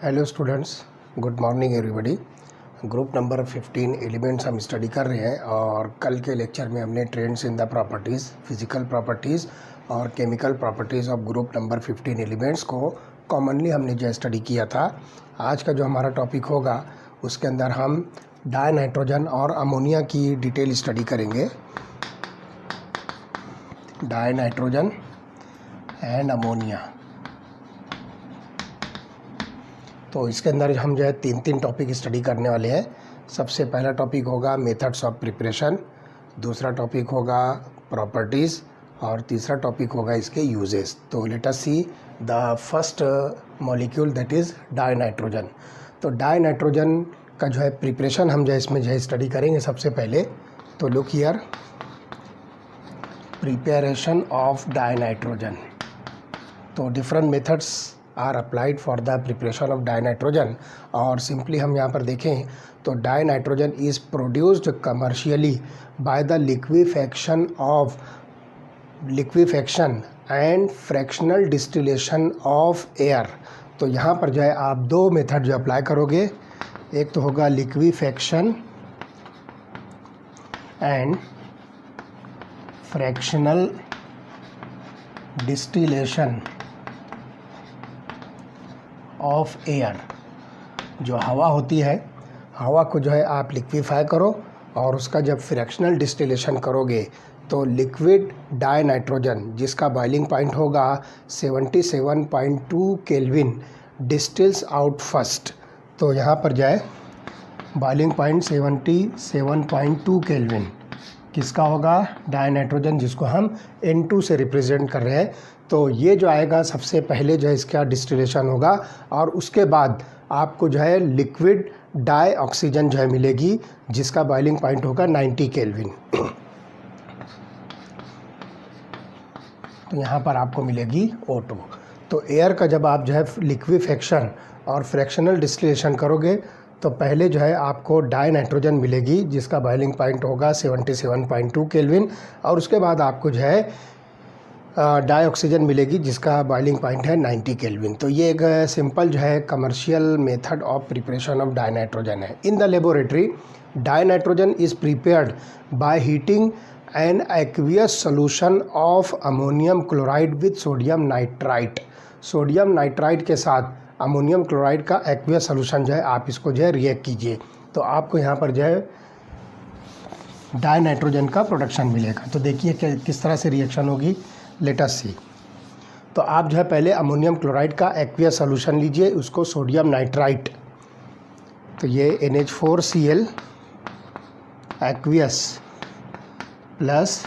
Hello students, good morning everybody. Group number 15 elements हम study कर रहे हैं और कल के लेक्चर में हमने trends in the properties, physical properties और chemical properties of group number 15 elements को कॉमनली हमने जो स्टडी किया था। आज का जो हमारा टॉपिक होगा उसके अंदर हम डायनाइट्रोजन और अमोनिया की डिटेल स्टडी करेंगे। डायनाइट्रोजन एंड अमोनिया, तो इसके अंदर हम जो है तीन टॉपिक स्टडी करने वाले हैं। सबसे पहला टॉपिक होगा मेथड्स ऑफ प्रिपरेशन, दूसरा टॉपिक होगा प्रॉपर्टीज़ और तीसरा टॉपिक होगा इसके यूजेस। तो let us see the first molecule that is dinitrogen. तो डायनाइट्रोजन का जो है प्रिपरेशन हम जो है इसमें जो है स्टडी करेंगे सबसे पहले। तो look here, preparation of dinitrogen. तो different methods are applied for the preparation of dinitrogen. और सिंपली हम यहाँ पर देखें तो dinitrogen is produced commercially by the liquefaction and fractional distillation of air. तो यहाँ पर जो है आप दो मेथड जो अप्लाई करोगे, एक तो होगा liquefaction and fractional distillation of air. जो हवा होती है, हवा को जो है आप लिक्विफाई करो और उसका जब फ्रैक्शनल डिस्टिलेशन करोगे तो लिक्विड डायनाइट्रोजन जिसका बॉइलिंग पॉइंट होगा 77.2 केल्विन डिस्टिल्स आउट फर्स्ट। तो यहाँ पर जो है बॉइलिंग पॉइंट 77.2 केल्विन किसका होगा, डायनाइट्रोजन, जिसको हम N2 से रिप्रेजेंट कर रहे हैं। तो ये जो आएगा सबसे पहले जो है इसका डिस्टिलेशन होगा और उसके बाद आपको जो है लिक्विड डाई ऑक्सीजन जो है मिलेगी जिसका बॉइलिंग पॉइंट होगा 90 केल्विन। तो यहाँ पर आपको मिलेगी O2। तो एयर का जब आप जो है लिक्विफेक्शन और फ्रैक्शनल डिस्टिलेशन करोगे तो पहले जो है आपको डायनाइट्रोजन मिलेगी जिसका बॉइलिंग पॉइंट होगा 77.2 केल्विन और उसके बाद आपको जो है डाई ऑक्सीजन मिलेगी जिसका बॉइलिंग पॉइंट है 90 केल्विन। तो ये एक सिंपल जो है commercial method of preparation of dinitrogen है। In the laboratory dinitrogen is prepared by heating an aqueous solution of ammonium chloride with sodium nitrite. Sodium nitrite के साथ अमोनियम क्लोराइड का एक्वियस सोल्यूशन जो है आप इसको जो है रिएक्ट कीजिए तो आपको यहाँ पर जो है डायनाइट्रोजन का प्रोडक्शन मिलेगा। तो देखिए किस तरह से रिएक्शन होगी, लेट अस सी। तो आप जो है पहले अमोनियम क्लोराइड का एक्वियस सोल्यूशन लीजिए, उसको सोडियम नाइट्राइट, तो ये NH4Cl aqueous plus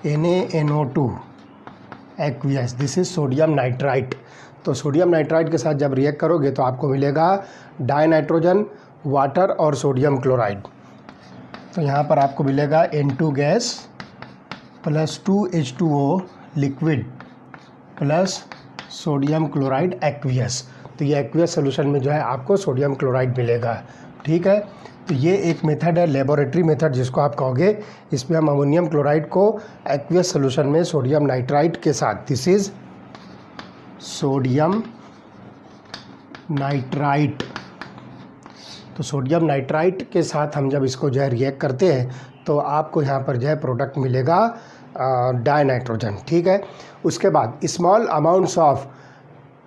NaNO2 aqueous, this is sodium nitrite. तो सोडियम नाइट्राइट के साथ जब रिएक्ट करोगे तो आपको मिलेगा डायनाइट्रोजन, वाटर और सोडियम क्लोराइड। तो यहाँ पर आपको मिलेगा N2 gas plus 2H2O liquid plus sodium chloride aqueous. तो ये एक्वियस सोल्यूशन में जो है आपको सोडियम क्लोराइड मिलेगा। ठीक है, तो ये एक मेथड है लेबोरेटरी मेथड जिसको आप कहोगे। इसमें हम अमोनियम क्लोराइड को एक्वियस सोल्यूशन में सोडियम नाइट्राइट के साथ, दिस इज़ सोडियम नाइट्राइट। तो सोडियम नाइट्राइट के साथ हम जब इसको जो है रिएक्ट करते हैं तो आपको यहाँ पर जो है प्रोडक्ट मिलेगा डायनाइट्रोजन। ठीक है, उसके बाद small amounts of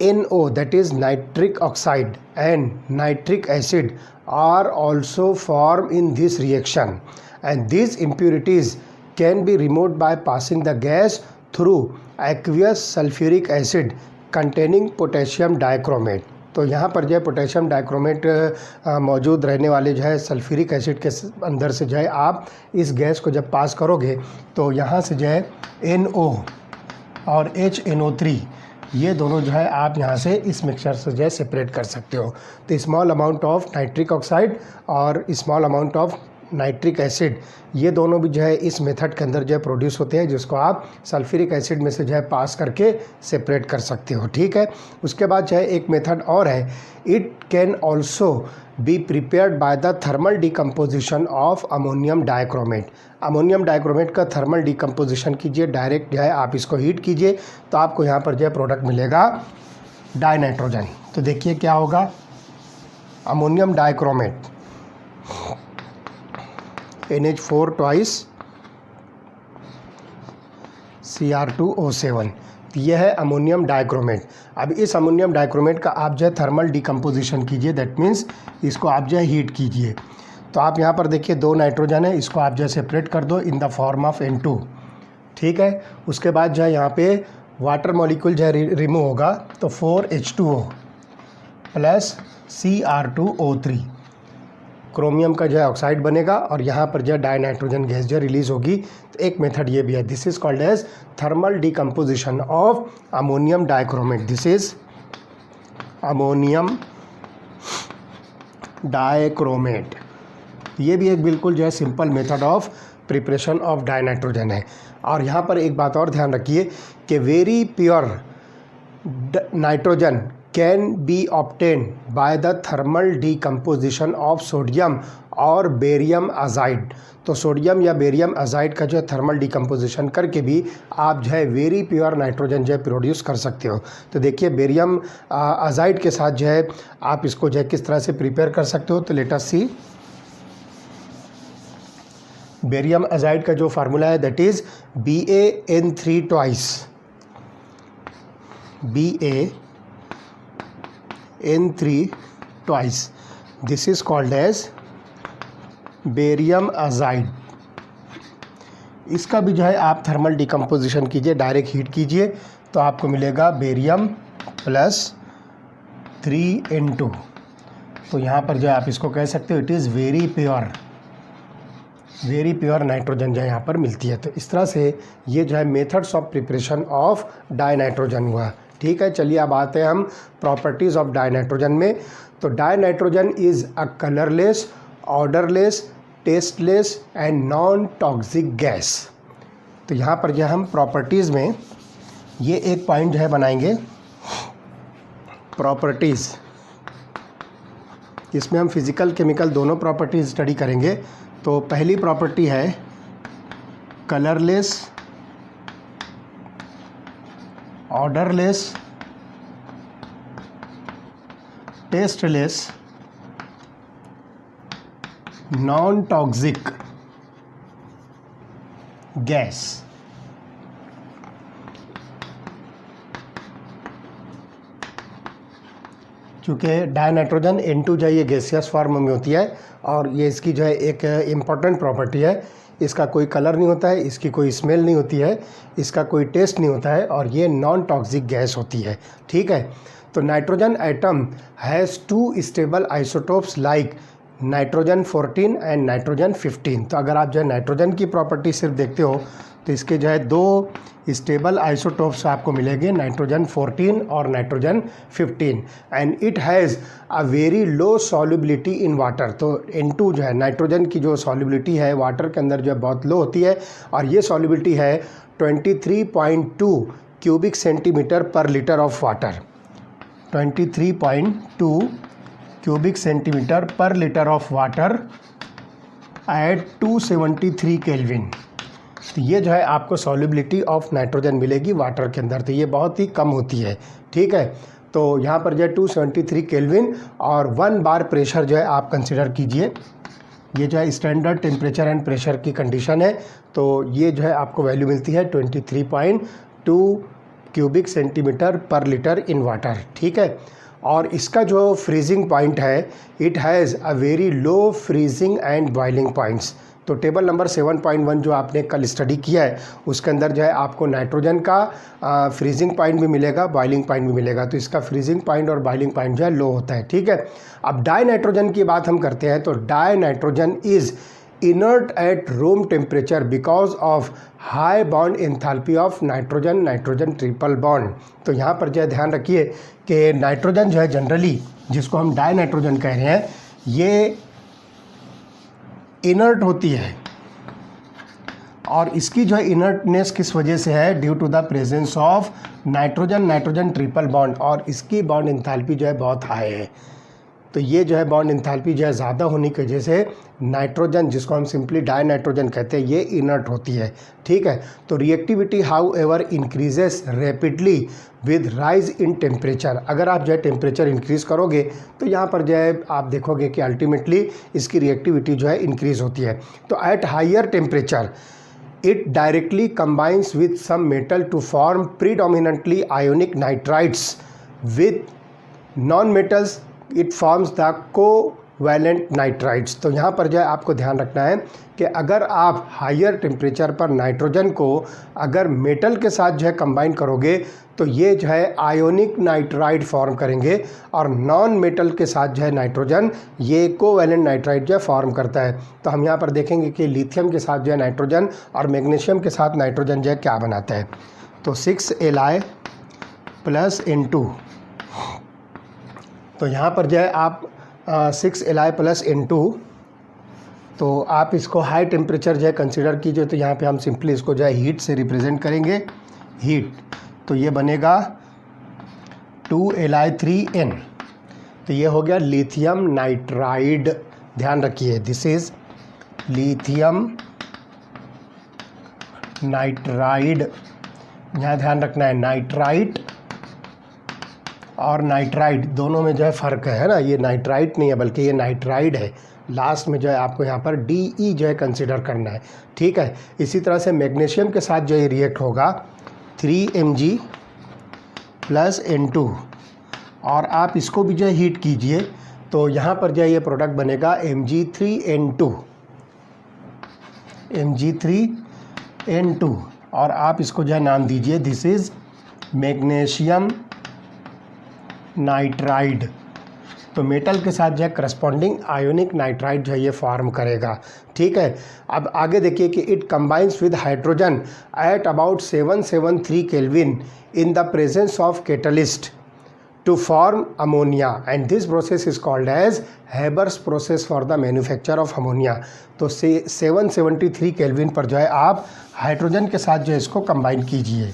NO that is nitric oxide and nitric acid are also form in this reaction and this impurities can be removed by passing the gas through aqueous sulphuric acid containing potassium dichromate. तो यहाँ पर जो है potassium dichromate मौजूद रहने वाले जो है सल्फ्यूरिक एसिड के अंदर से जो है आप इस गैस को जब पास करोगे तो यहाँ से जो है NO और HNO3 ये दोनों जो है आप यहाँ से इस मिक्सचर से जो है सेपरेट कर सकते हो। तो small amount of nitric oxide और small amount of nitric acid ये दोनों भी जो है इस मेथड के अंदर जो है प्रोड्यूस होते हैं जिसको आप सल्फ्यूरिक एसिड में से जो है पास करके सेपरेट कर सकते हो। ठीक है, उसके बाद जो है एक मेथड और है, it can also be prepared by the thermal decomposition of ammonium dichromate. Ammonium dichromate का थर्मल डिकम्पोजिशन कीजिए, डायरेक्ट जो है आप इसको हीट कीजिए तो आपको यहाँ पर जो है प्रोडक्ट मिलेगा डाई नाइट्रोजन। तो देखिए क्या होगा, ammonium dichromate NH4 twice Cr2O7, यह है अमोनियम डाइक्रोमेट। अब इस अमोनियम डाइक्रोमेट का आप जो है थर्मल डिकम्पोजिशन कीजिए, दैट मीन्स इसको आप जो है हीट कीजिए। तो आप यहाँ पर देखिए 2 नाइट्रोजन है, इसको आप जो है सेपरेट कर दो in the form of N2, ठीक है। उसके बाद जो है यहाँ पे वाटर मॉलिक्यूल जो है रिमूव होगा, तो 4H2O प्लस Cr2O3 क्रोमियम का जो है ऑक्साइड बनेगा और यहाँ पर जो है डाई नाइट्रोजन गैस जो रिलीज़ होगी। तो एक मेथड ये भी है, this is called as thermal decomposition of ammonium dichromate. This is ammonium dichromate. ये भी एक बिल्कुल जो है simple method of preparation of dinitrogen है। और यहाँ पर एक बात और ध्यान रखिए कि very pure nitrogen can be obtain by the thermal decomposition of sodium और बेरियम अजाइड। तो सोडियम या बेरियम अजाइड का जो है थर्मल डिकम्पोजिशन करके भी आप जो है वेरी प्योर नाइट्रोजन जो है प्रोड्यूस कर सकते हो। तो देखिए बेरियम अजाइड के साथ जो है आप इसको जो है किस तरह से प्रिपेयर कर सकते हो। तो let us see, barium azide का जो फार्मूला है that is BaN3 twice, BaN3 twice, this is called as barium azide. इसका भी जो है आप थर्मल डिकम्पोजिशन कीजिए, डायरेक्ट हीट कीजिए, तो आपको मिलेगा बेरियम प्लस 3N2। तो यहाँ पर जो है आप इसको कह सकते हो it is very pure nitrogen जो है यहाँ पर मिलती है। तो इस तरह से ये जो है methods of preparation of die nitrogen हुआ, ठीक है। चलिए अब आते हैं हम प्रॉपर्टीज़ ऑफ डाई नाइट्रोजन में। तो die nitrogen is a colourless, odourless, tasteless and non toxic gas. तो यहाँ पर जो हम प्रॉपर्टीज़ में ये एक पॉइंट जो है बनाएंगे, प्रॉपर्टीज़। इसमें हम फिज़िकल केमिकल दोनों प्रॉपर्टीज़ स्टडी करेंगे। तो पहली प्रॉपर्टी है colourless, odourless, tasteless, non toxic gas. चूँकि डाई नाइट्रोजन N2 जो है ये गैसियस फॉर्म में होती है और ये इसकी जो है एक इम्पॉर्टेंट प्रॉपर्टी है, इसका कोई कलर नहीं होता है, इसकी कोई स्मेल नहीं होती है, इसका कोई टेस्ट नहीं होता है और ये नॉन टॉक्सिक गैस होती है, ठीक है। तो nitrogen atom has 2 stable isotopes like nitrogen 14 and nitrogen 15। तो अगर आप जो है नाइट्रोजन की प्रॉपर्टी सिर्फ देखते हो तो इसके जो है 2 स्टेबल आइसोटोप्स आपको मिलेंगे, नाइट्रोजन 14 और nitrogen 15, and it has a very low solubility in water. तो N2 जो है नाइट्रोजन की जो सॉल्युबिलिटी है वाटर के अंदर जो है बहुत लो होती है और ये सॉल्युबिलिटी है 23.2 cubic centimetre per litre of water, 23.2 cubic centimetre per litre of water at 273 kelvin. तो ये जो है आपको सॉल्युबिलिटी ऑफ नाइट्रोजन मिलेगी वाटर के अंदर, तो ये बहुत ही कम होती है, ठीक है। तो यहाँ पर जो है 273 केल्विन और 1 बार प्रेशर जो है आप कंसिडर कीजिए, ये जो है स्टैंडर्ड टेम्परेचर एंड प्रेशर की कंडीशन है। तो ये जो है आपको वैल्यू मिलती है 23.2 cubic centimetre per litre in water, ठीक है। और इसका जो फ्रीजिंग पॉइंट है, it has a very low freezing and boiling points. तो टेबल नंबर 7.1 जो आपने कल स्टडी किया है उसके अंदर जो है आपको नाइट्रोजन का फ्रीजिंग पॉइंट भी मिलेगा, बॉइलिंग पॉइंट भी मिलेगा। तो इसका फ्रीजिंग पॉइंट और बॉइलिंग पॉइंट जो है लो होता है, ठीक है। अब डाई नाइट्रोजन की बात हम करते हैं। तो die nitrogen is inert at room temperature because of high bond enthalpy of nitrogen triple bond. तो यहाँ पर जो है ध्यान रखिए कि नाइट्रोजन जो है जनरली जिसको हम डाई नाइट्रोजन कह रहे हैं ये इनर्ट होती है और इसकी जो है इनर्टनेस किस वजह से है, due to the presence of nitrogen triple bond, और इसकी बॉन्ड एंथैल्पी जो है बहुत हाई है, तो ये जो है बॉन्ड एंथैल्पी जो है ज़्यादा होने की वजह से नाइट्रोजन, जिसको हम सिंपली डाई नाइट्रोजन कहते हैं, ये इनर्ट होती है। ठीक है, तो reactivity how ever increases rapidly with rise in temperature. अगर आप जो है टेम्परेचर इंक्रीज़ करोगे तो यहाँ पर जो है आप देखोगे कि अल्टीमेटली इसकी रिएक्टिविटी जो है इंक्रीज़ होती है। तो at higher temperature it directly combines with some metal to form predominantly ionic nitrides. With non-metals it forms the covalent nitrides. तो यहाँ पर जो है आपको ध्यान रखना है कि अगर आप हायर टेम्परेचर पर नाइट्रोजन को अगर मेटल के साथ जो है कंबाइन करोगे तो ये जो है आयोनिक नाइट्राइड फॉर्म करेंगे, और नॉन मेटल के साथ जो है नाइट्रोजन ये कोवैलेंट नाइट्राइड जो है फॉर्म करता है। तो हम यहाँ पर देखेंगे कि लिथियम के साथ जो है नाइट्रोजन और मैग्नीशियम के साथ नाइट्रोजन जो है क्या बनाता है। तो 6Li प्लस N2, तो यहाँ पर जो है आप 6Li प्लस N2, तो आप इसको हाई टेम्परेचर जो है कंसिडर कीजिए। तो यहाँ पे हम सिंपली इसको जो है हीट से रिप्रेजेंट करेंगे, हीट, तो ये बनेगा 2Li3N। तो ये हो गया लिथियम नाइट्राइड। ध्यान रखिए, दिस इज लिथियम नाइट्राइड। यहाँ ध्यान रखना है नाइट्राइट और नाइट्राइड दोनों में जो है फ़र्क है ना, ये नाइट्राइट नहीं है बल्कि ये नाइट्राइड है। लास्ट में जो है आपको यहाँ पर DE जो है कंसिडर करना है। ठीक है, इसी तरह से मैग्नीशियम के साथ जो है रिएक्ट होगा 3Mg प्लस N2, और आप इसको भी जो है हीट कीजिए तो यहाँ पर जो है ये प्रोडक्ट बनेगा Mg3N2, Mg3N2, और आप इसको जो है नाम दीजिए दिस इज़ मैग्नीशियम नाइट्राइड। तो मेटल के साथ जो है करस्पॉन्डिंग आयोनिक नाइट्राइड जो है ये फॉर्म करेगा। ठीक है, अब आगे देखिए कि it combines with hydrogen at about 773 kelvin in the presence of catalyst to form ammonia, and this process is called as Haber's process for the manufacture of ammonia. तो 773 केल्विन पर जो है आप हाइड्रोजन के साथ जो है इसको कंबाइन कीजिए।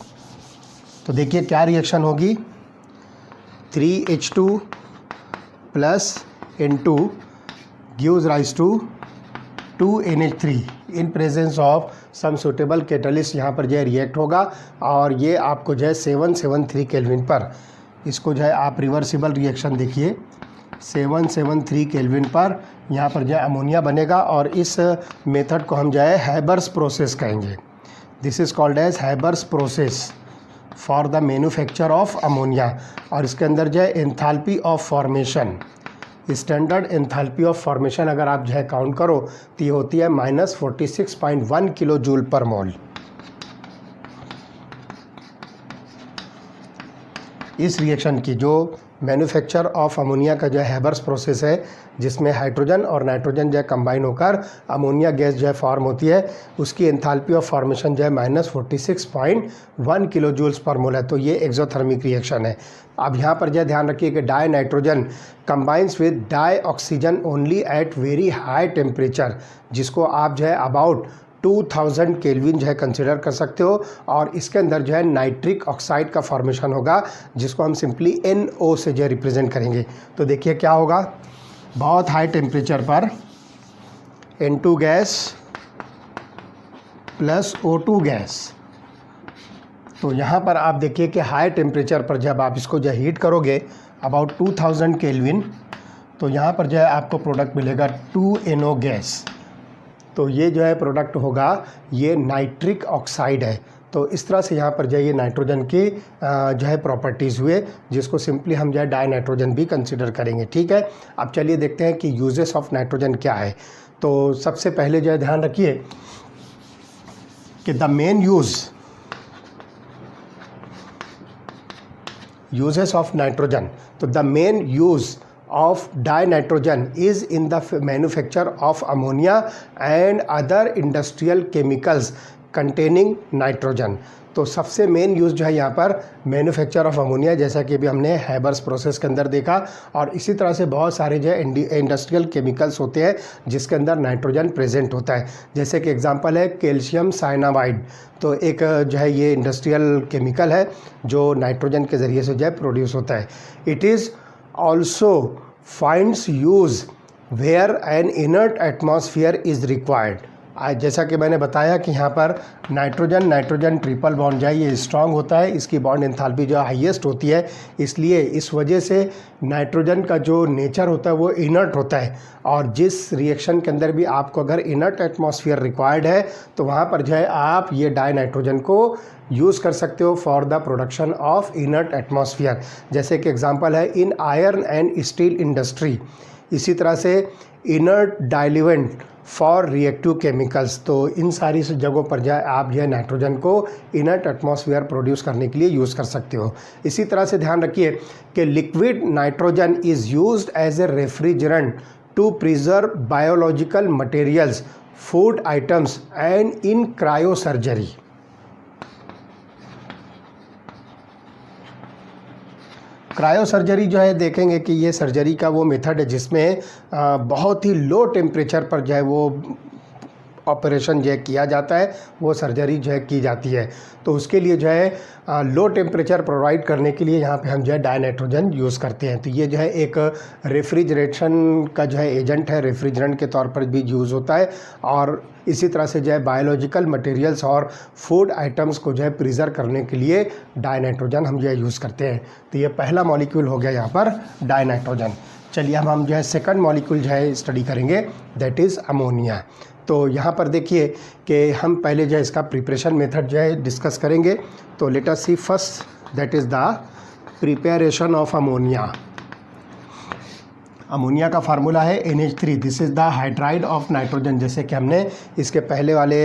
तो देखिए क्या रिएक्शन होगी, 3H2 plus N2 gives rise to 2NH3 in presence of some suitable catalyst. यहाँ पर जो है रिएक्ट होगा और ये आपको जो है 773 केल्विन पर, इसको जो है आप रिवर्सिबल रिएक्शन देखिए, 773 केल्विन पर यहाँ पर जो है अमोनिया बनेगा, और इस मेथड को हम जो है हैबर्स प्रोसेस कहेंगे। This is called as Haber's process for the manufacture of ammonia. और इसके अंदर जो है enthalpy of formation, standard enthalpy of formation अगर आप जो है काउंट करो तो ये होती है -46.1 किलो जूल पर मोल। इस रिएक्शन की जो मैन्युफैक्चर ऑफ अमोनिया का जो है हैबर्स प्रोसेस है, जिसमें हाइड्रोजन और नाइट्रोजन जो है कंबाइन होकर अमोनिया गैस जो है फॉर्म होती है, उसकी एंथैल्पी ऑफ फॉर्मेशन जो है -46.1 किलो जूल्स पर मोल है। तो ये एक्सोथर्मिक रिएक्शन है। अब यहाँ पर जो है ध्यान रखिए कि dinitrogen combines with dioxygen only at very high temperature, जिसको आप जो है अबाउट 2000 केल्विन जो है कंसिडर कर सकते हो, और इसके अंदर जो है नाइट्रिक ऑक्साइड का फॉर्मेशन होगा, जिसको हम सिंपली NO से जो है रिप्रेजेंट करेंगे। तो देखिए क्या होगा, बहुत हाई टेम्परेचर पर N2 gas plus O2 gas. तो यहाँ पर आप देखिए कि हाई टेम्परेचर पर जब आप इसको जो हीट करोगे अबाउट 2000 केल्विन, तो यहाँ पर जो है आपको प्रोडक्ट मिलेगा 2NO गैस। तो ये जो है प्रोडक्ट होगा, ये नाइट्रिक ऑक्साइड है। तो इस तरह से यहाँ पर जो है ये नाइट्रोजन की जो है प्रॉपर्टीज़ हुए, जिसको सिंपली हम जो है डाई नाइट्रोजन भी कंसिडर करेंगे। ठीक है, अब चलिए देखते हैं कि यूजेस ऑफ नाइट्रोजन क्या है। तो सबसे पहले जो है ध्यान रखिए कि the main uses of nitrogen, तो the main use of dinitrogen is in the manufacture of ammonia and other industrial chemicals containing nitrogen। तो सबसे मेन यूज़ जो है यहाँ पर मैन्युफैक्चर ऑफ अमोनिया, जैसा कि अभी हमने हैबर्स प्रोसेस के अंदर देखा, और इसी तरह से बहुत सारे जो है इंडस्ट्रियल केमिकल्स होते हैं जिसके अंदर नाइट्रोजन प्रेजेंट होता है। जैसे कि एग्जांपल है कैल्शियम साइनामाइड, तो एक जो है ये इंडस्ट्रियल केमिकल है जो नाइट्रोजन के ज़रिए से जो है प्रोड्यूस होता है। It is also finds use where an inert atmosphere is required. जैसा कि मैंने बताया कि यहाँ पर नाइट्रोजन ट्रिपल बॉन्ड जो है ये स्ट्रांग होता है, इसकी बॉन्ड एंथैल्पी जो हाईएस्ट होती है, इसलिए इस वजह से नाइट्रोजन का जो नेचर होता है वो इनर्ट होता है। और जिस रिएक्शन के अंदर भी आपको अगर इनर्ट एटमॉस्फेयर रिक्वायर्ड है तो वहाँ पर जो है आप ये डाई नाइट्रोजन को यूज़ कर सकते हो for the production of inert atmosphere. जैसे कि एग्जांपल है इन आयरन एंड स्टील इंडस्ट्री। इसी तरह से inert diluent for reactive chemicals. तो इन सारी जगहों पर जो है आप जो है नाइट्रोजन को इनर्ट एटमॉस्फेयर प्रोड्यूस करने के लिए यूज़ कर सकते हो। इसी तरह से ध्यान रखिए कि liquid nitrogen is used as a refrigerant to preserve biological materials, food items and in cryosurgery. Cryosurgery जो है देखेंगे कि ये सर्जरी का वो मेथड है जिसमें बहुत ही लो टेम्परेचर पर जो है वो ऑपरेशन जो है किया जाता है, वो सर्जरी जो है की जाती है। तो उसके लिए जो है लो टेम्परेचर प्रोवाइड करने के लिए यहाँ पे हम जो है डाई नाइट्रोजन यूज़ करते हैं। तो ये जो है एक रेफ्रिजरेशन का जो है एजेंट है, रेफ्रिजरेंट के तौर पर भी यूज़ होता है। और इसी तरह से जो है बायोलॉजिकल मटेरियल्स और फूड आइटम्स को जो है प्रिजर्व करने के लिए डाई नाइट्रोजन हम जो है यूज़ करते हैं। तो ये पहला मॉलिक्यूल हो गया यहाँ पर डाई नाइट्रोजन। चलिए हम जो है सेकंड मॉलिक्यूल जो है स्टडी करेंगे, दैट इज़ अमोनिया। तो यहाँ पर देखिए कि हम पहले जो है इसका प्रिपरेशन मेथड जो है डिस्कस करेंगे। तो let us see first that is the preparation of ammonia. Ammonia का फार्मूला है NH3, this is the hydride of nitrogen. जैसे कि हमने इसके पहले वाले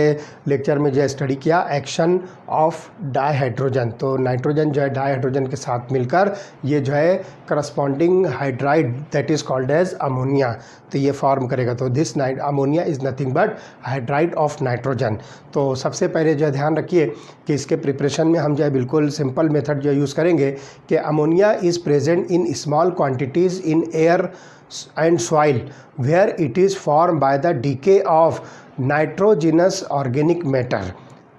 लेक्चर में जो है स्टडी किया एक्शन ऑफ डाईहाइड्रोजन। तो नाइट्रोजन जो है डाईहाइड्रोजन के साथ मिलकर ये जो है corresponding hydride that is called as ammonia, तो ये फॉर्म करेगा। तो this ammonia is nothing but hydride of nitrogen. तो सबसे पहले जो है ध्यान रखिए कि इसके प्रिपरेशन में हम जो है बिल्कुल सिंपल मेथड जो यूज़ करेंगे कि ammonia is present in small quantities in air and soil where it is formed by the decay of nitrogenous organic matter,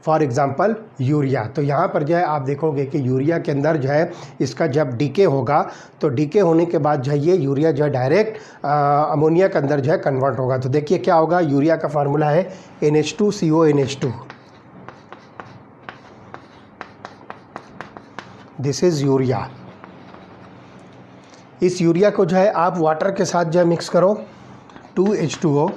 for example urea. तो यहाँ पर जो है आप देखोगे कि यूरिया के अंदर जो है इसका जब डीके होगा तो डीके होने के बाद जो है ये यूरिया जो है डायरेक्ट अमोनिया के अंदर जो है कन्वर्ट होगा। तो देखिए क्या होगा, यूरिया का फार्मूला है NH2CONH2, दिस इज़ यूरिया। इस यूरिया को जो है आप वाटर के साथ जो है मिक्स करो 2H2O,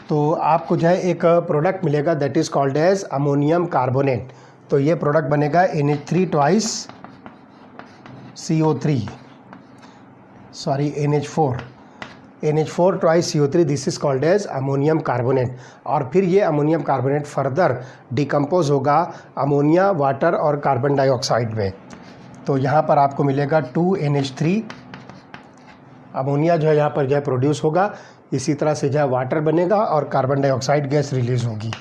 तो आपको जो है एक प्रोडक्ट मिलेगा that is called as ammonium carbonate. तो ये प्रोडक्ट बनेगा NH3 twice CO3, sorry NH4 twice CO3, this is called as ammonium carbonate. और फिर ये अमोनियम कार्बोनेट फर्दर डिकम्पोज होगा अमोनिया, वाटर और कार्बन डाइऑक्साइड में। तो यहाँ पर आपको मिलेगा 2NH3, अमोनिया जो है यहाँ पर जो है प्रोड्यूस होगा। इसी तरह से जो है वाटर बनेगा और कार्बन डाइऑक्साइड गैस रिलीज़ होगी।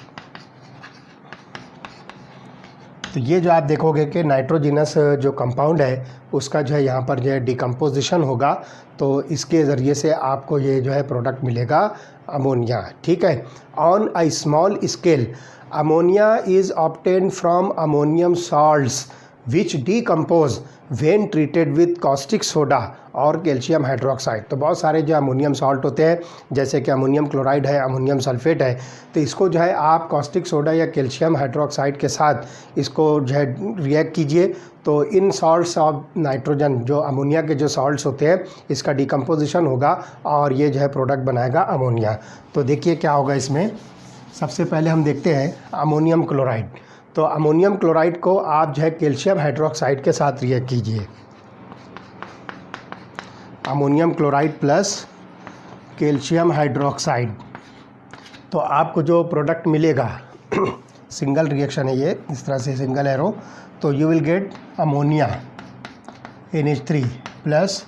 तो ये जो आप देखोगे कि नाइट्रोजिनस जो कंपाउंड है उसका जो है यहाँ पर जो है डिकम्पोजिशन होगा, तो इसके ज़रिए से आपको ये जो है प्रोडक्ट मिलेगा अमोनिया। ठीक है, on a small scale ammonia is obtained from ammonium salts which decompose when treated with caustic soda और कैल्शियम हाइड्रोक्साइड। तो बहुत सारे जो अमोनियम सॉल्ट होते हैं जैसे कि अमोनियम क्लोराइड है, अमोनियम सल्फेट है, तो इसको जो है आप कॉस्टिक सोडा या कैल्शियम हाइड्रोक्साइड के साथ इसको जो है रिएक्ट कीजिए। तो इन सॉल्ट्स ऑफ नाइट्रोजन, जो अमोनिया के जो सॉल्ट्स होते हैं, इसका डिकम्पोजिशन होगा और ये जो है प्रोडक्ट बनाएगा अमोनिया। तो देखिए क्या होगा इसमें। सबसे पहले हम देखते हैं अमोनियम क्लोराइड। तो अमोनियम क्लोराइड को आप जो है कैल्शियम हाइड्रोक्साइड के साथ रिएक्ट कीजिए, ammonium chloride plus calcium hydroxide. तो आपको जो प्रोडक्ट मिलेगा सिंगल रिएक्शन है ये, इस तरह से सिंगल एरो, तो you will get ammonia NH3 plus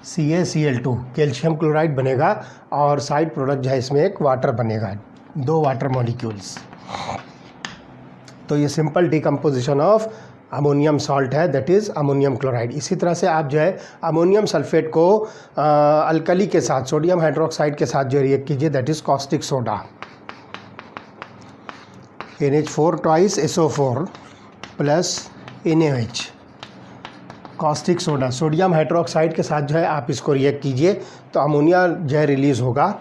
CaCl2, calcium chloride बनेगा और साइड प्रोडक्ट जो है इसमें एक वाटर बनेगा, 2 वाटर मॉलिक्यूल्स। तो ये simple decomposition of ammonium salt है, दैट इज़ अमोनियम क्लोराइड। इसी तरह से आप जो है अमोनियम सल्फेट को अल्कली के साथ, सोडियम हाइड्रोक्साइड के साथ जो रिएक्ट कीजिए, that is caustic soda, NH4 twice SO4 plus NaOH, caustic soda, sodium hydroxide के साथ जो है आप इसको रिएक्ट कीजिए तो अमोनिया जो है रिलीज़ होगा।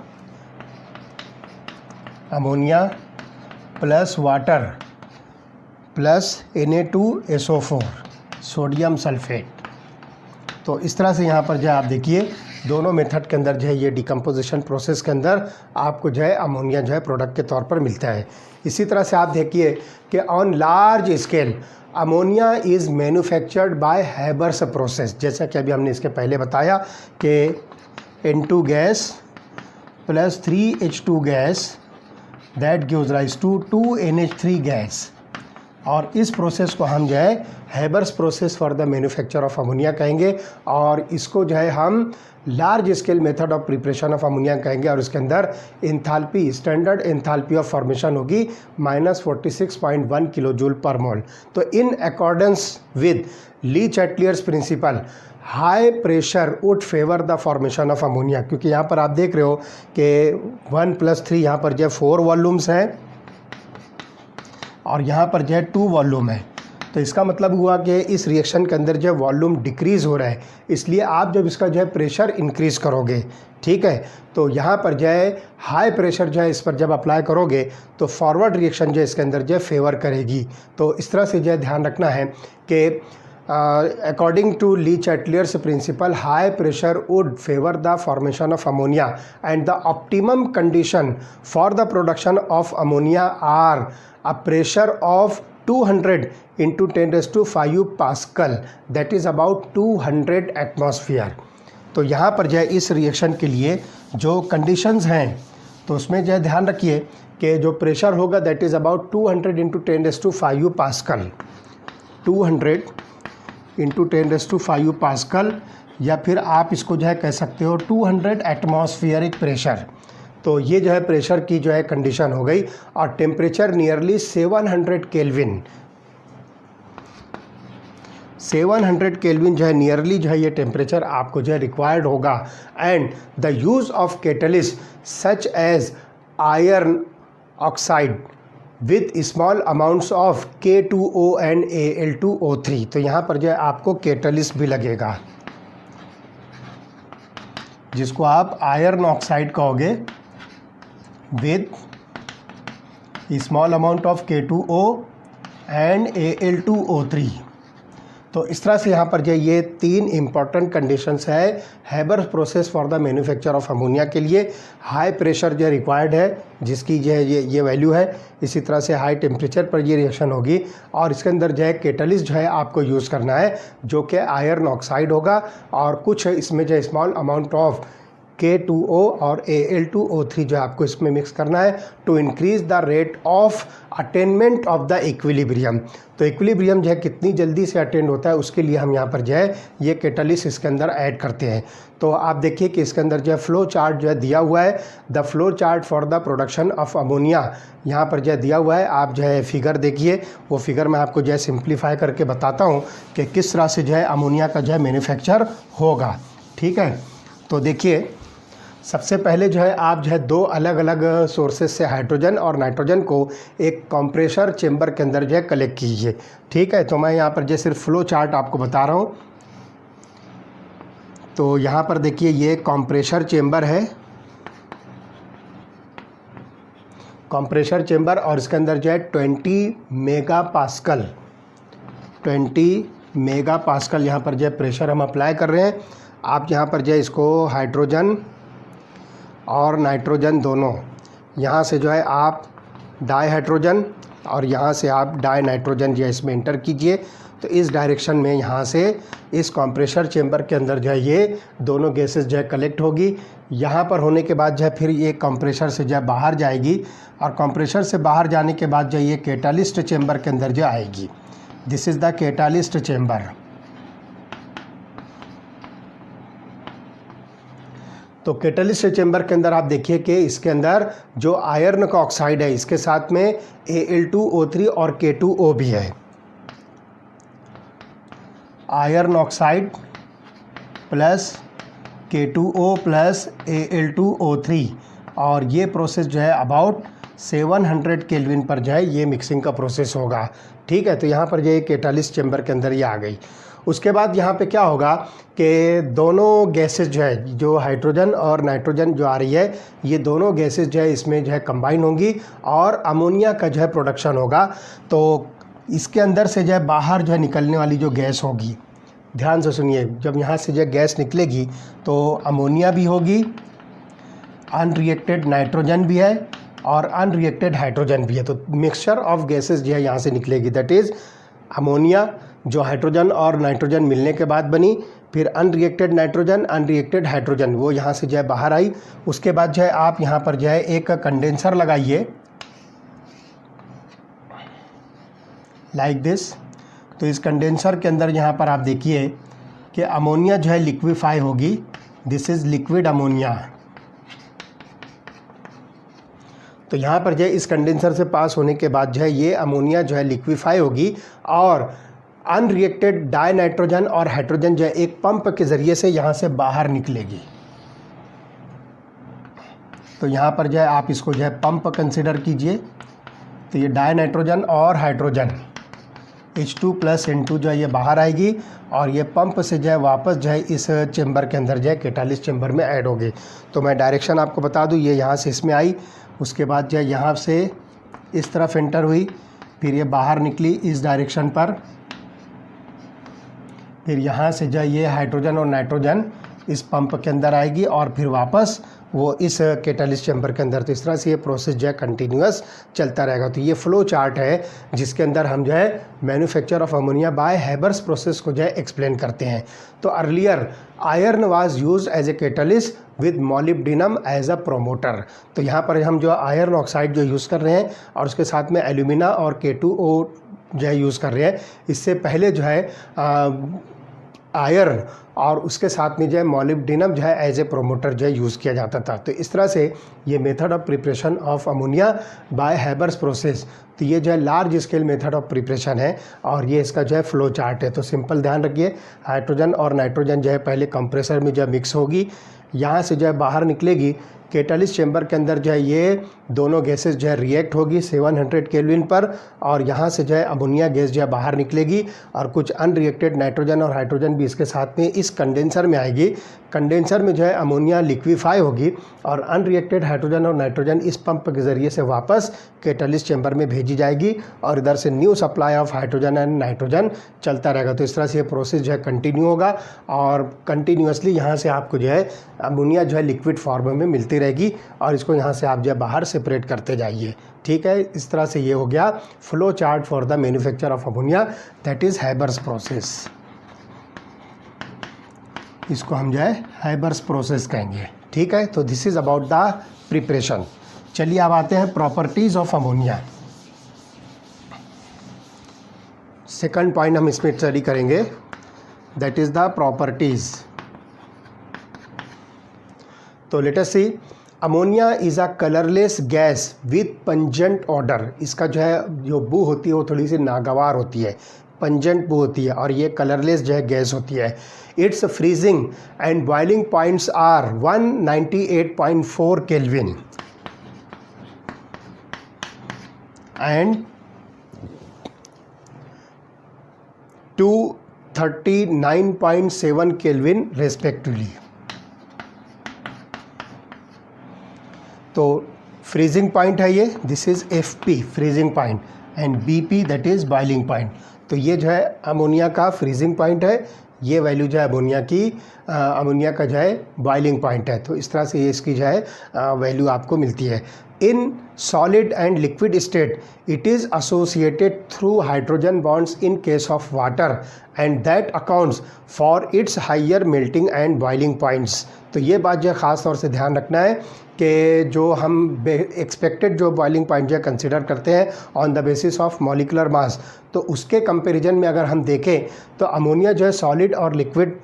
Ammonia plus water plus Na2SO4 sodium sulphate. तो इस तरह से यहाँ पर जो है आप देखिए दोनों मेथड के अंदर जो है ये डिकम्पोजिशन प्रोसेस के अंदर आपको जो है अमोनिया जो है प्रोडक्ट के तौर पर मिलता है। इसी तरह से आप देखिए कि on large scale ammonia is manufactured by Haber's process, जैसा कि अभी हमने इसके पहले बताया कि N2 gas plus 3H2 gas that gives rise to 2NH3 gas, और इस प्रोसेस को हम जो है Haber's process for the manufacture of ammonia कहेंगे, और इसको जो है हम large scale method of preparation of ammonia कहेंगे। और इसके अंदर enthalpy, standard enthalpy of formation होगी -46.1 किलो जूल पर मोल। तो in accordance with Le Chatelier's principle high pressure would favour the formation of ammonia, क्योंकि यहाँ पर आप देख रहे हो कि 1 + 3 यहाँ पर जो है 4 वॉल्यूम्स हैं और यहाँ पर जो है 2 वॉल्यूम है। तो इसका मतलब हुआ कि इस रिएक्शन के अंदर जो है वॉल्यूम डिक्रीज़ हो रहा है, इसलिए आप जब इसका जो है प्रेशर इंक्रीज़ करोगे, ठीक है, तो यहाँ पर जो है हाई प्रेशर जो है इस पर जब अप्लाई करोगे तो फॉरवर्ड रिएक्शन जो है इसके अंदर जो है फेवर करेगी। तो इस तरह से जो है ध्यान रखना है कि according to Lee Chatellier's principle, high pressure would favor the formation of ammonia, and the optimum condition for the production of ammonia are a pressure of 200 into 10⁵ Pascal, that is about 200 atmosphere। तो यहाँ पर जो है इस reaction के लिए जो conditions हैं तो उसमें जो है ध्यान रखिए कि जो प्रेशर होगा that is about 200 into 10⁵ pascal, 200 into 10⁵ pascal, या फिर आप इसको जो है कह सकते हो 200 एटमॉस्फेरिक प्रेशर। तो ये जो है प्रेशर की जो है कंडीशन हो गई, और टेम्परेचर नियरली 700 केल्विन, 700 केल्विन जो है नियरली जो है ये टेम्परेचर आपको जो है रिक्वायर्ड होगा। And the use of catalyst such as iron oxide with small amounts of K2O and Al2O3। तो यहाँ पर जो है आपको कैटलिस्ट भी लगेगा जिसको आप आयरन ऑक्साइड कहोगे with small amount of K2O and Al2O3। तो इस तरह से यहाँ पर जो ये 3 इम्पॉर्टेंट कंडीशंस है Haber process for the manufacture of ammonia के लिए। हाई प्रेशर जो रिक्वायर्ड है जिसकी जो है ये वैल्यू है, इसी तरह से हाई टेम्परेचर पर ये रिएक्शन होगी, और इसके अंदर जो है कैटलिस्ट जो है आपको यूज़ करना है जो कि आयरन ऑक्साइड होगा, और कुछ इसमें जो है स्मॉल अमाउंट ऑफ K2O और Al2O3 जो आपको इसमें मिक्स करना है to increase the rate of attainment of the equilibrium. तो इक्विलिब्रियम जो है कितनी जल्दी से अटेंड होता है उसके लिए हम यहाँ पर जो है ये कैटलिस्ट इसके अंदर ऐड करते हैं। तो आप देखिए कि इसके अंदर जो है फ्लो चार्ट जो है दिया हुआ है, the flow chart for the production of ammonia यहाँ पर जो है दिया हुआ है। आप जो है फिगर देखिए, वो फिगर मैं आपको जो है सिंप्लीफाई करके बताता हूँ कि किस तरह से जो है अमोनिया का जो है मैन्युफैक्चर होगा, ठीक है। तो देखिए सबसे पहले जो है आप जो है 2 अलग अलग सोर्सेज से हाइड्रोजन और नाइट्रोजन को एक कंप्रेसर चेंबर के अंदर जो है कलेक्ट कीजिए, ठीक है। तो मैं यहाँ पर जो सिर्फ फ्लो चार्ट आपको बता रहा हूँ। तो यहाँ पर देखिए ये कंप्रेसर चेंबर है, कंप्रेसर चेंबर, और इसके अंदर जो है 20 मेगापास्कल, 20 मेगापास्कल यहाँ पर जो है प्रेशर हम अप्लाई कर रहे हैं। आप यहाँ पर जो है इसको हाइड्रोजन और नाइट्रोजन दोनों, यहाँ से जो है आप डाई हाइड्रोजन और यहाँ से आप डाई नाइट्रोजन जो है इसमें इंटर कीजिए। तो इस डायरेक्शन में यहाँ से इस कंप्रेसर चेंबर के अंदर जो है ये दोनों गैसेस जो है कलेक्ट होगी। यहाँ पर होने के बाद जो है फिर ये कंप्रेसर से जो है बाहर जाएगी, और कंप्रेसर से बाहर जाने के बाद जो है ये कैटालिस्ट चेंबर के अंदर जो आएगी। This is the catalyst chamber. तो कैटलिस्ट चेंबर के अंदर आप देखिए कि इसके अंदर जो आयरन का ऑक्साइड है इसके साथ में Al2O3 और K2O भी है। Iron oxide plus K2O plus Al2O3, और ये प्रोसेस जो है अबाउट 700 केल्विन पर जो है ये मिक्सिंग का प्रोसेस होगा, ठीक है। तो यहाँ पर जो है कैटलिस्ट चेंबर के अंदर ये आ गई। उसके बाद यहाँ पे क्या होगा कि दोनों गैसेस जो है, जो हाइड्रोजन और नाइट्रोजन जो आ रही है, ये दोनों गैसेस जो है इसमें जो है कंबाइन होंगी और अमोनिया का जो है प्रोडक्शन होगा। तो इसके अंदर से जो है बाहर जो है निकलने वाली जो गैस होगी, ध्यान से सुनिए, जब यहाँ से जो गैस निकलेगी तो अमोनिया भी होगी, अनरिएक्टेड नाइट्रोजन भी है और अनरिएक्टेड हाइड्रोजन भी है। तो मिक्सचर ऑफ गैसेस जो है यहाँ से निकलेगी, दैट इज़ अमोनिया जो हाइड्रोजन और नाइट्रोजन मिलने के बाद बनी, फिर अनरिएक्टेड नाइट्रोजन, अनरिएक्टेड हाइड्रोजन, वो यहाँ से जो है बाहर आई। उसके बाद जो है आप यहाँ पर जो है एक कंडेंसर लगाइए लाइक दिस। तो इस कंडेंसर के अंदर यहाँ पर आप देखिए कि अमोनिया जो है लिक्विफाई होगी, दिस इज़ लिक्विड अमोनिया। तो यहाँ पर जो है इस कंडेंसर से पास होने के बाद जो है ये अमोनिया जो है लिक्विफाई होगी और अनरिएक्टेड डाई नाइट्रोजन और हाइड्रोजन जो है एक पंप के ज़रिए से यहाँ से बाहर निकलेगी। तो यहाँ पर जो है आप इसको जो है पंप कंसिडर कीजिए। तो ये डाई नाइट्रोजन और हाइड्रोजन H2+N2 जो है ये बाहर आएगी और ये पंप से जो है वापस जो है इस चेंबर के अंदर जो है कैटालिस्ट चेंबर में ऐड होगी। तो मैं डायरेक्शन आपको बता दूँ, ये यहाँ से इसमें आई, उसके बाद जो है यहाँ से इस तरफ एंटर हुई, फिर ये बाहर निकली इस डायरेक्शन पर, फिर यहाँ से जो है ये हाइड्रोजन और नाइट्रोजन इस पंप के अंदर आएगी और फिर वापस वो इस कैटालिस्ट चैम्बर के अंदर। तो इस तरह से ये प्रोसेस जो है कंटिन्यूअस चलता रहेगा। तो ये फ्लो चार्ट है जिसके अंदर हम जो है manufacture of ammonia by Haber's process को जो है एक्सप्लेन करते हैं। तो earlier iron was used as a catalyst with molybdenum as a promoter. तो यहाँ पर हम जो आयरन ऑक्साइड जो यूज़ कर रहे हैं और उसके साथ में एल्यूमिना और K2O जो है यूज़ कर रहे हैं। इससे पहले जो है आयरन और उसके साथ में जो है मोलिब्डेनम जो है एज ए प्रोमोटर जो है यूज़ किया जाता था। तो इस तरह से ये method of preparation of ammonia by Haber's process, तो ये जो है large scale method of preparation है और ये इसका जो है फ्लो चार्ट है। तो सिंपल ध्यान रखिए, हाइड्रोजन और नाइट्रोजन जो है पहले कंप्रेसर में जो है मिक्स होगी, यहाँ से जो है बाहर निकलेगी कैटालिस्ट चेंबर के अंदर जो है ये दोनों गैसेस जो है रिएक्ट होगी 700 केल्विन पर और यहाँ से जो है अमोनिया गैस जो है बाहर निकलेगी और कुछ अनरिएक्टेड नाइट्रोजन और हाइड्रोजन भी इसके साथ में इस कंडेंसर में आएगी। कंडेंसर में जो है अमोनिया लिक्विफाई होगी और अनरिएक्टेड हाइड्रोजन और नाइट्रोजन इस पंप के ज़रिए से वापस कैटालिस्ट चेंबर में भेजी जाएगी और इधर से new supply of hydrogen and nitrogen चलता रहेगा। तो इस तरह से ये प्रोसेस जो है कंटिन्यू होगा और कंटिन्यूसली यहाँ से आपको जो है अमोनिया जो है लिक्विड फॉर्म में मिलती रहेगी और इसको यहाँ से आप जो है बाहर सेपरेट करते जाइए। ठीक है, इस तरह से ये हो गया flow chart for the manufacture of ammonia, that is Haber's process. इसको हम जो है हैबर्स प्रोसेस कहेंगे। ठीक है, तो this is about the preparation. चलिए अब आते हैं properties of ammonia. Second point हम इसमें स्टडी करेंगे, दैट इज़ द प्रॉपर्टीज़। तो let us see, ammonia is a colourless gas with pungent odour. इसका जो है जो बू होती है वो थोड़ी सी नागवार होती है, पंजेंट बू होती है और ये कलरलेस जो है गैस होती है। Its freezing and boiling points are 198.4 kelvin and 239.7 kelvin respectively. तो फ्रीजिंग पॉइंट है ये, this is FP freezing point and BP that is boiling point. तो ये जो है अमोनिया का फ्रीजिंग पॉइंट है, ये वैल्यू जो है अमोनिया का जो है बॉइलिंग पॉइंट है। तो इस तरह से ये इसकी जो है वैल्यू आपको मिलती है। In solid and liquid state it is associated through hydrogen bonds in case of water and that accounts for its higher melting and boiling points. तो ये बात जो है ख़ास तौर से ध्यान रखना है कि जो हम एक्सपेक्टेड जो बॉइलिंग पॉइंट जो है कंसिडर करते हैं on the basis of molecular mass, तो उसके कंपैरिजन में अगर हम देखें तो अमोनिया जो है सॉलिड और लिक्विड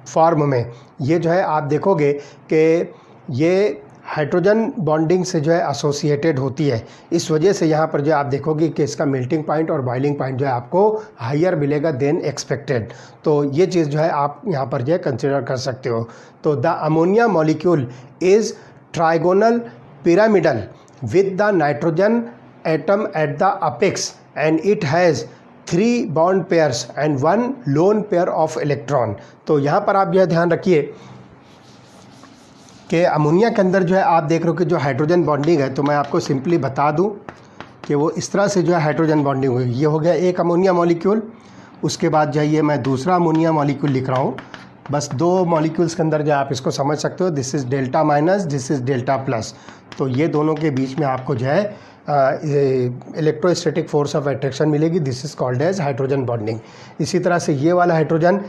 फॉर्म में ये जो है आप देखोगे कि ये हाइड्रोजन बॉन्डिंग से जो है एसोसिएटेड होती है। इस वजह से यहाँ पर जो आप देखोगे कि इसका मेल्टिंग पॉइंट और बॉइलिंग पॉइंट जो है आपको हायर मिलेगा देन एक्सपेक्टेड। तो ये चीज़ जो है आप यहाँ पर जो है कंसिडर कर सकते हो। तो the ammonia molecule is trigonal pyramidal with the nitrogen atom at the apex and it has 3 bond pairs and 1 loan pair of electron. तो यहाँ पर आप यह ध्यान रखिए कि अमोनिया के अंदर जो है आप देख रहे हो कि जो हाइड्रोजन बॉन्डिंग है, तो मैं आपको सिंपली बता दूं कि वो इस तरह से जो है हाइड्रोजन बॉन्डिंग हुई। ये हो गया एक अमोनिया मॉलिक्यूल, उसके बाद जाइए मैं दूसरा अमोनिया मॉलिक्यूल लिख रहा हूँ। बस 2 मॉलिक्यूल्स के अंदर जो आप इसको समझ सकते हो, this is delta minus, this is delta plus. तो ये दोनों के बीच में आपको जो है इलेक्ट्रोस्टैटिक फोर्स ऑफ अट्रैक्शन मिलेगी, this is called as hydrogen bonding. इसी तरह से ये वाला हाइड्रोजन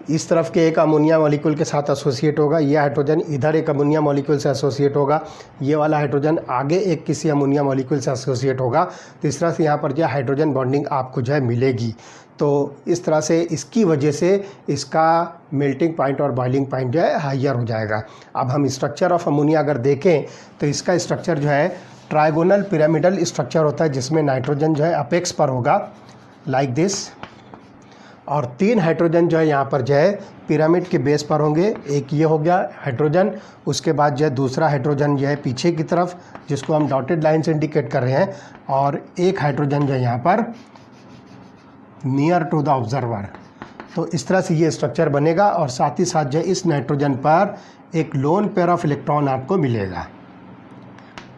इस तरफ के एक अमोनिया मॉलिक्यूल के साथ एसोसिएट होगा, ये हाइड्रोजन इधर एक अमोनिया मॉलिक्यूल से एसोसिएट होगा, ये वाला हाइड्रोजन आगे एक किसी अमोनिया मॉलिक्यूल से एसोसिएट होगा। तो इस तरह से यहाँ पर जो है हाइड्रोजन बॉन्डिंग आपको जो है मिलेगी। तो इस तरह से इसकी वजह से इसका मेल्टिंग पॉइंट और बॉइलिंग पॉइंट जो है हाइयर हो जाएगा। अब हम स्ट्रक्चर ऑफ अमोनिया अगर देखें तो इसका स्ट्रक्चर जो है ट्राइगोनल पिरामिडल स्ट्रक्चर होता है, जिसमें नाइट्रोजन जो है अपेक्स पर होगा लाइक दिस, और 3 हाइड्रोजन जो है यहाँ पर जो है पिरामिड के बेस पर होंगे। एक ये हो गया हाइड्रोजन, उसके बाद जो है दूसरा हाइड्रोजन जो है पीछे की तरफ, जिसको हम डॉटेड लाइन से इंडिकेट कर रहे हैं, और एक हाइड्रोजन जो है यहाँ पर नियर टू द ऑब्जर्वर। तो इस तरह से ये स्ट्रक्चर बनेगा, और साथ ही साथ जो है इस नाइट्रोजन पर एक लोन पेयर ऑफ इलेक्ट्रॉन आपको मिलेगा,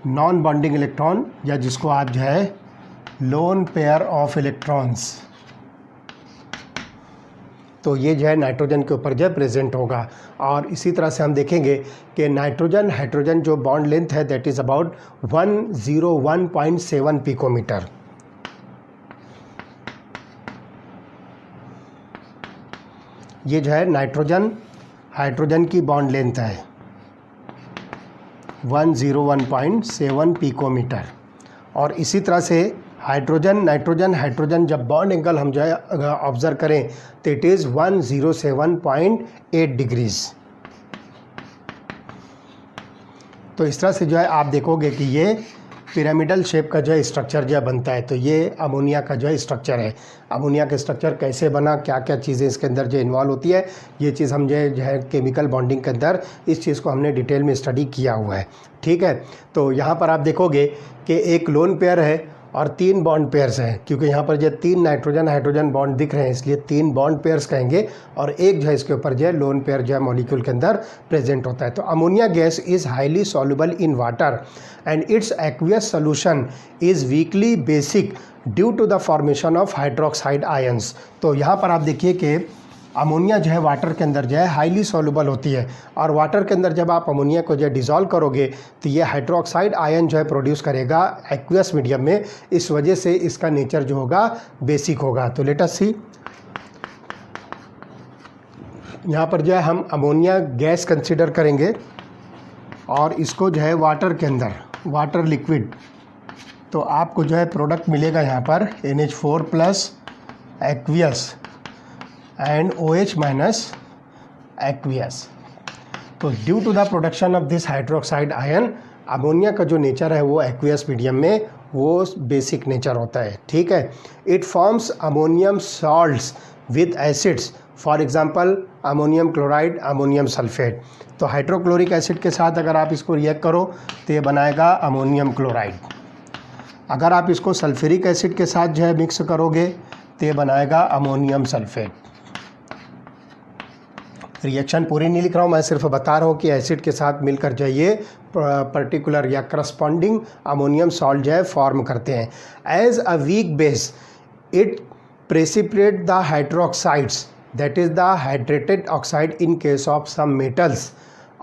नॉन बॉन्डिंग इलेक्ट्रॉन, या जिसको आप जो है लोन पेयर ऑफ इलेक्ट्रॉन्स। तो ये जो है नाइट्रोजन के ऊपर जो है प्रेजेंट होगा। और इसी तरह से हम देखेंगे कि नाइट्रोजन हाइड्रोजन जो बॉन्ड लेंथ है दैट इज़ अबाउट 101.7 पिकोमीटर। ये जो है नाइट्रोजन हाइड्रोजन की बॉन्ड लेंथ है 101.7 पिकोमीटर। और इसी तरह से हाइड्रोजन नाइट्रोजन हाइड्रोजन जब बॉन्ड एंगल हम जो है ऑब्जर्व करें तो इट इज़ 107.8 डिग्रीज। तो इस तरह से जो है आप देखोगे कि ये पिरामिडल शेप का जो है स्ट्रक्चर जो है बनता है। तो ये अमोनिया का जो है स्ट्रक्चर है। अमोनिया का स्ट्रक्चर कैसे बना, क्या क्या चीज़ें इसके अंदर जो इन्वॉल्व होती है, ये चीज़ हम जो है केमिकल बॉन्डिंग के अंदर इस चीज़ को हमने डिटेल में स्टडी किया हुआ है। ठीक है, तो यहाँ पर आप देखोगे कि एक लोन पेयर है और 3 बॉन्ड पेयर्स हैं, क्योंकि यहाँ पर जो 3 नाइट्रोजन हाइड्रोजन बॉन्ड दिख रहे हैं, इसलिए 3 बॉन्ड पेयर्स कहेंगे, और एक जो है इसके ऊपर जो है लोन पेयर जो है मॉलिक्यूल के अंदर प्रेजेंट होता है। तो ammonia gas is highly soluble in water and its aqueous solution is weakly basic due to the formation of hydroxide ions. तो यहाँ पर आप देखिए कि अमोनिया जो है वाटर के अंदर जो है हाईली सॉल्युबल होती है, और वाटर के अंदर जब आप अमोनिया को जो है डिज़ोल्व करोगे तो ये हाइड्रोक्साइड आयन जो है प्रोड्यूस करेगा एक्वियस मीडियम में। इस वजह से इसका नेचर जो होगा बेसिक होगा। तो लेट अस सी, यहाँ पर जो है हम अमोनिया गैस कंसिडर करेंगे और इसको जो है वाटर के अंदर, वाटर लिक्विड, तो आपको जो है प्रोडक्ट मिलेगा यहाँ पर NH4+ aqueous and OH- aqueous. तो due to the production of this hydroxide ion, ammonia का जो नेचर है वो एक्वियस मीडियम में वो बेसिक नेचर होता है। ठीक है, it forms ammonium salts with acids, for example ammonium chloride, ammonium sulphate. तो हाइड्रोक्लोरिक एसिड के साथ अगर आप इसको रिएक्ट करो तो ये बनाएगा अमोनियम क्लोराइड। अगर आप इसको सल्फ्यूरिक एसिड के साथ जो है मिक्स करोगे तो ये बनाएगा अमोनियम सल्फेट। रिएक्शन पूरी नहीं लिख रहा हूँ, मैं सिर्फ बता रहा हूँ कि एसिड के साथ मिलकर जो है ये पर्टिकुलर या करस्पॉन्डिंग अमोनियम सॉल्ट जो है फॉर्म करते हैं। As a weak base it precipitate the hydroxides, that is the hydrated oxide in case of some metals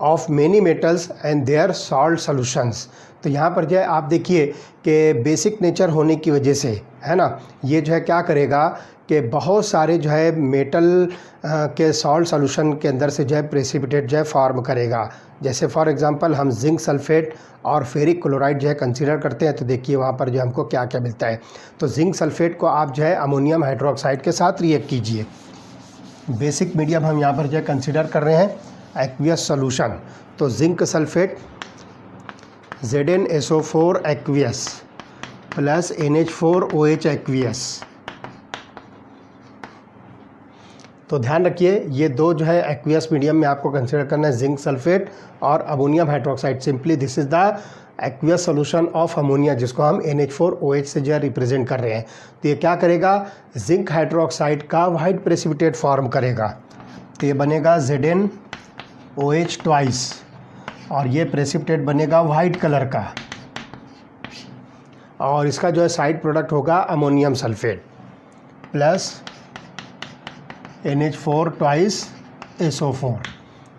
of many metals and their salt solutions. तो यहाँ पर जो है आप देखिए कि बेसिक नेचर होने की वजह से, है ना, ये जो है क्या करेगा कि बहुत सारे जो है मेटल के सॉल्ट सॉल्यूशन के अंदर से जो है प्रेसिपिटेट जो है फॉर्म करेगा। जैसे फॉर एग्जांपल हम जिंक सल्फेट और फेरिक क्लोराइड जो है कंसीडर करते हैं, तो देखिए वहाँ पर जो हमको क्या क्या मिलता है। तो जिंक सल्फेट को आप जो है अमोनियम हाइड्रोक्साइड के साथ रिएक्ट कीजिए। बेसिक मीडियम हम यहाँ पर जो है कंसीडर कर रहे हैं एक्वियस सॉल्यूशन। तो zinc sulphate ZnSO4 aqueous plus NH4OH aqueous. तो ध्यान रखिए ये दो जो है एक्वियस मीडियम में आपको कंसीडर करना है, जिंक सल्फेट और ammonium hydroxide. Simply this is the aqueous solution of ammonia, जिसको हम NH4OH से जो है रिप्रेजेंट कर रहे हैं। तो ये क्या करेगा, जिंक हाइड्रोक्साइड का वाइट प्रेसिपिटेट फॉर्म करेगा। तो ये बनेगा ZnOH ट्वाइस और ये प्रेसिपिटेट बनेगा वाइट कलर का, और इसका जो है साइड प्रोडक्ट होगा ammonium sulphate plus NH4 twice SO4।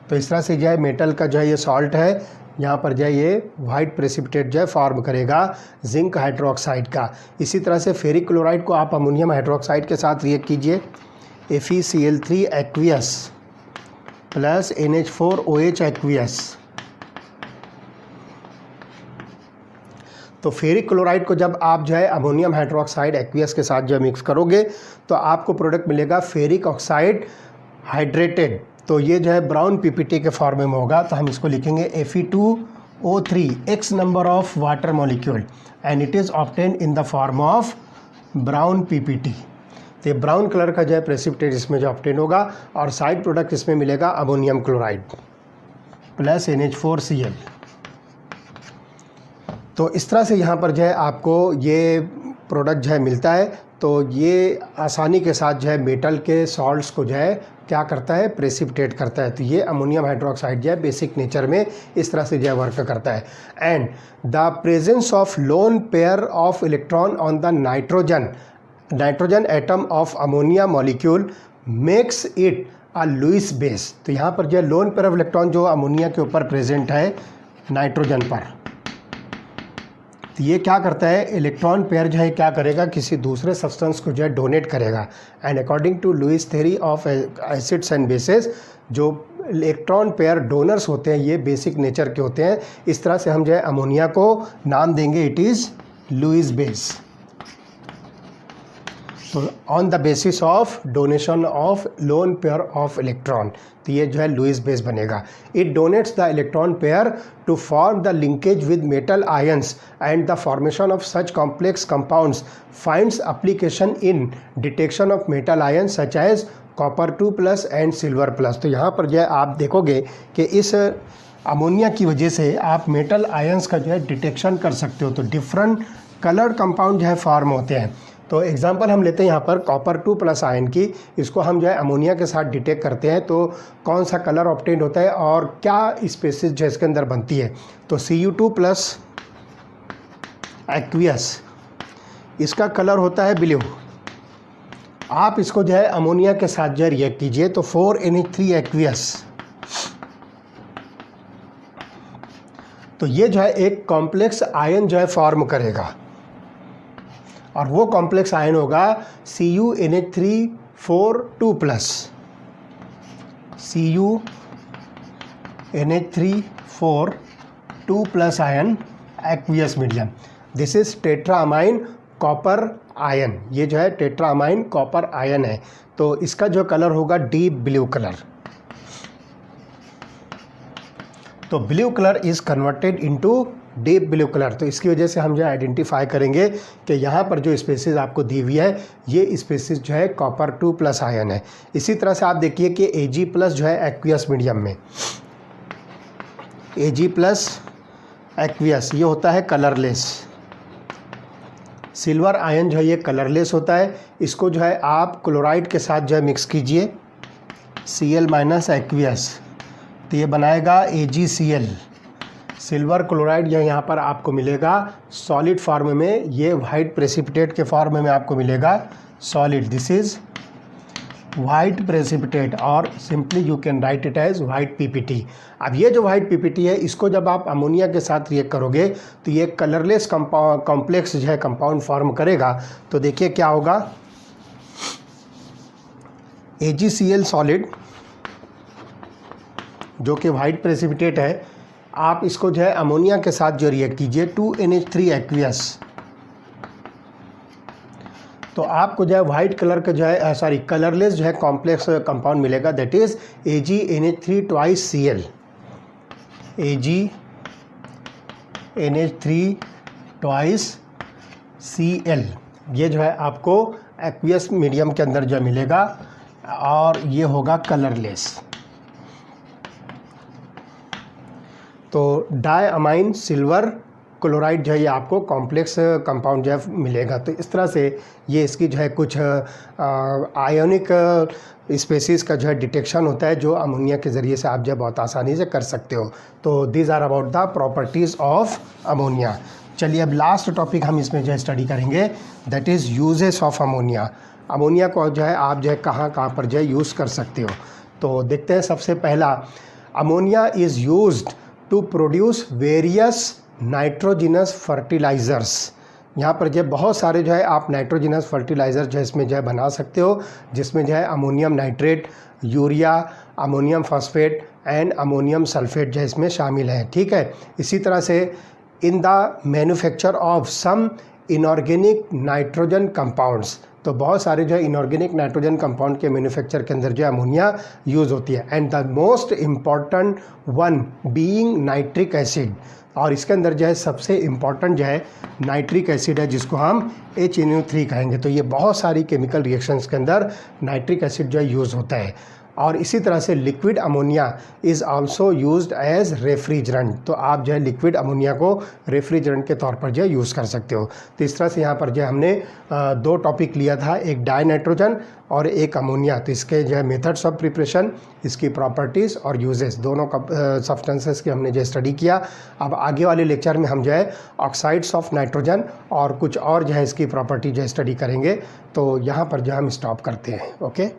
तो इस तरह से जो है मेटल का जो है ये सॉल्ट है, यहाँ पर जो है ये वाइट प्रेसिपिटेट जो है फॉर्म करेगा जिंक हाइड्रोक्साइड का। इसी तरह से फेरिक क्लोराइड को आप अमोनियम हाइड्रोक्साइड के साथ रिएक्ट कीजिए, FeCl3 aqueous plus NH4OH aqueous. तो फेरिक क्लोराइड को जब आप जो है अमोनियम हाइड्रोक्साइड एक्वियस के साथ जो मिक्स करोगे तो आपको प्रोडक्ट मिलेगा फेरिक ऑक्साइड हाइड्रेटेड। तो ये जो है ब्राउन PPT के फॉर्म में होगा। तो हम इसको लिखेंगे Fe2O3 X number of water molecule and it is obtained in the form of brown PPT। तो ये ब्राउन कलर का जो है प्रेसिपिटेट इसमें जो ऑब्टेन होगा, और साइड प्रोडक्ट इसमें मिलेगा अमोनियम क्लोराइड प्लस NH4Cl। तो इस तरह से यहाँ पर जो है आपको ये प्रोडक्ट जो है मिलता है। तो ये आसानी के साथ जो है मेटल के सॉल्ट्स को जो है क्या करता है, प्रेसिपिटेट करता है। तो ये अमोनियम हाइड्रोक्साइड जो है बेसिक नेचर में इस तरह से जो है वर्क करता है। And the presence of lone pair of electron on the nitrogen atom of ammonia molecule makes it a Lewis base. तो यहाँ पर जो है लोन पेयर ऑफ इलेक्ट्रॉन जो अमोनिया के ऊपर प्रेजेंट है नाइट्रोजन पर, तो ये क्या करता है, इलेक्ट्रॉन पेयर जो है क्या करेगा, किसी दूसरे सब्सटेंस को जो है डोनेट करेगा। And according to Lewis theory of acids and bases, जो इलेक्ट्रॉन पेयर डोनर्स होते हैं ये बेसिक नेचर के होते हैं। इस तरह से हम जो है अमोनिया को नाम देंगे इट इज़ लुईस बेस। तो on the basis of donation of lone pair of electron, तो ये जो है लुईस बेस बनेगा। It donates the electron pair to form the linkage with metal ions and the formation of such complex compounds finds application in detection of metal ions such as copper 2+ and silver plus. तो यहाँ पर जो है आप देखोगे कि इस ammonia की वजह से आप मेटल आयंस का जो है डिटेक्शन कर सकते हो। तो डिफरेंट कलर्ड कंपाउंड जो है फॉर्म होते हैं। तो एग्जांपल हम लेते हैं यहाँ पर कॉपर 2+ आयन की, इसको हम जो है अमोनिया के साथ डिटेक्ट करते हैं तो कौन सा कलर ऑब्टेन होता है और क्या स्पेसिस जो इसके अंदर बनती है। तो Cu2+ एक्वियस, इसका कलर होता है ब्लू। आप इसको जो है अमोनिया के साथ जो है रिएक्ट कीजिए तो 4NH3 एक्वियस, तो ये जो है एक कॉम्प्लेक्स आयन जो है फॉर्म करेगा, और वो कॉम्प्लेक्स आयन होगा CuNH3 4 2+ ion aqueous medium. This is tetraammine copper ion, ये जो है टेट्रामाइन कॉपर आयन है। तो इसका जो कलर होगा डीप ब्लू कलर। तो blue colour is converted into deep blue colour. तो इसकी वजह से हम जो है आइडेंटिफाई करेंगे कि यहाँ पर जो स्पेसिस आपको दी हुई है ये स्पेसिस जो है कॉपर 2+ आयन है। इसी तरह से आप देखिए कि Ag+ जो है एक्वियस मीडियम में, Ag+ एक्वियस ये होता है कलरलेस। सिल्वर आयन जो है ये कलरलेस होता है। इसको जो है आप क्लोराइड के साथ जो है मिक्स कीजिए Cl- एक्वियस, तो ये बनाएगा AgCl। सिल्वर क्लोराइड जो यहाँ पर आपको मिलेगा सॉलिड फॉर्म में, ये वाइट प्रेसिपिटेट के फॉर्म में आपको मिलेगा solid. This is white precipitate और simply you can write it as white PPT। अब ये जो वाइट PPT है इसको जब आप अमोनिया के साथ रिएक्ट करोगे तो ये कलरलेस कॉम्प्लेक्स जो है कंपाउंड फॉर्म करेगा। तो देखिए क्या होगा, AgCl सॉलिड जो कि वाइट प्रेसिपिटेट है, आप इसको जो है अमोनिया के साथ जो रिएक्ट कीजिए 2NH3 एक्वियस, तो आपको जो है वाइट कलर का जो है कलरलेस जो है कॉम्प्लेक्स कंपाउंड मिलेगा, that is AgNH3 twice Cl। AgNH3 twice Cl ये जो है आपको एक्वियस मीडियम के अंदर जो मिलेगा और ये होगा कलरलेस। तो डायअमाइन सिल्वर क्लोराइड जो है ये आपको कॉम्प्लेक्स कंपाउंड जो है मिलेगा। तो इस तरह से ये इसकी जो है कुछ आयोनिक स्पेसीज़ का जो है डिटेक्शन होता है, जो अमोनिया के ज़रिए से आप जो है बहुत आसानी से कर सकते हो। तो these are about the properties of ammonia. चलिए अब लास्ट टॉपिक हम इसमें जो है स्टडी करेंगे, that is uses of ammonia. Ammonia को जो है आप जो है कहाँ कहाँ पर जो है यूज़ कर सकते हो। तो देखते हैं, सबसे पहला, ammonia is used to produce various nitrogenous fertilisers. यहाँ पर जो बहुत सारे जो है आप नाइट्रोजिनस फर्टिलाइज़र जो है इसमें जो है बना सकते हो, जिसमें जो है ammonium nitrate, urea, ammonium phosphate and ammonium sulphate जो है इसमें शामिल हैं। ठीक है। इसी तरह से in the manufacture of some inorganic nitrogen compounds, तो बहुत सारे जो है इनऑर्गेनिक नाइट्रोजन कंपाउंड के मैन्युफैक्चर के अंदर जो है अमोनिया यूज़ होती है। And the most important one being nitric acid, और इसके अंदर जो है सबसे इम्पॉर्टेंट जो है नाइट्रिक एसिड है, जिसको हम HNO3 कहेंगे। तो ये बहुत सारी केमिकल रिएक्शंस के अंदर नाइट्रिक एसिड जो है यूज़ होता है। और इसी तरह से liquid ammonia is also used as refrigerant, तो आप जो है लिक्विड अमोनिया को रेफ्रिजरेंट के तौर पर जो है यूज़ कर सकते हो। तो इस तरह से यहाँ पर जो हमने दो टॉपिक लिया था, एक डाई नाइट्रोजन और एक अमोनिया। तो इसके जो है मेथड्स ऑफ प्रिपरेशन, इसकी प्रॉपर्टीज़ और यूजेस, दोनों का सब्सटेंसेस की हमने जो स्टडी किया। अब आगे वाले लेक्चर में हम जो है ऑक्साइड्स ऑफ नाइट्रोजन और कुछ और जो है इसकी प्रॉपर्टी जो है स्टडी करेंगे। तो यहाँ पर जो हम स्टॉप करते हैं। ओके।